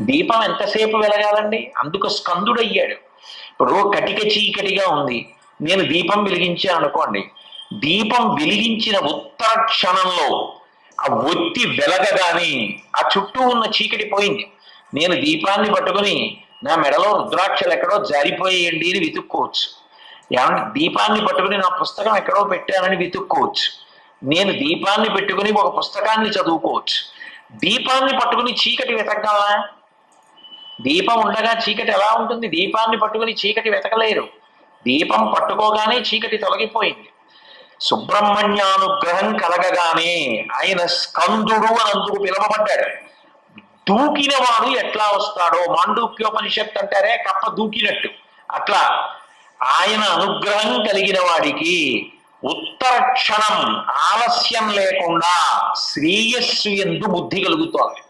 దీపం ఎంతసేపు వెలగాలండి? అందుకు స్కందుడు అయ్యాడు. ఇప్పుడు కటిక చీకటిగా ఉంది, నేను దీపం వెలిగించాను అనుకోండి, దీపం వెలిగించిన ఉత్తర క్షణంలో ఆ ఒత్తి వెలగగానే ఆ చుట్టూ ఉన్న చీకటి పోయింది. నేను దీపాన్ని పట్టుకుని నా మెడలో రుద్రాక్షలు ఎక్కడో జారిపోయేయండి అని వెతుక్కోవచ్చు. ఏమంటే దీపాన్ని పట్టుకుని నా పుస్తకం ఎక్కడో పెట్టానని వెతుక్కోవచ్చు. నేను దీపాన్ని పెట్టుకుని ఒక పుస్తకాన్ని చదువుకోవచ్చు. దీపాన్ని పట్టుకుని చీకటి వెతకగలనా? దీపం ఉండగా చీకటి ఎలా ఉంటుంది? దీపాన్ని పట్టుకుని చీకటి వెతకలేరు. దీపం పట్టుకోగానే చీకటి తొలగిపోయింది. సుబ్రహ్మణ్యానుగ్రహం కలగగానే ఆయన స్కందుడు అని అందుకు పిలవబడ్డాడు. దూకిన వాడు ఎట్లా వస్తాడో, మాండూక్యోపనిషత్తు అంటారే కప్ప దూకినట్టు, అట్లా ఆయన అనుగ్రహం కలిగిన వాడికి ఉత్తర క్షణం ఆలస్యం లేకుండా శ్రేయస్సు యందు బుద్ధి కలుగుతోంది.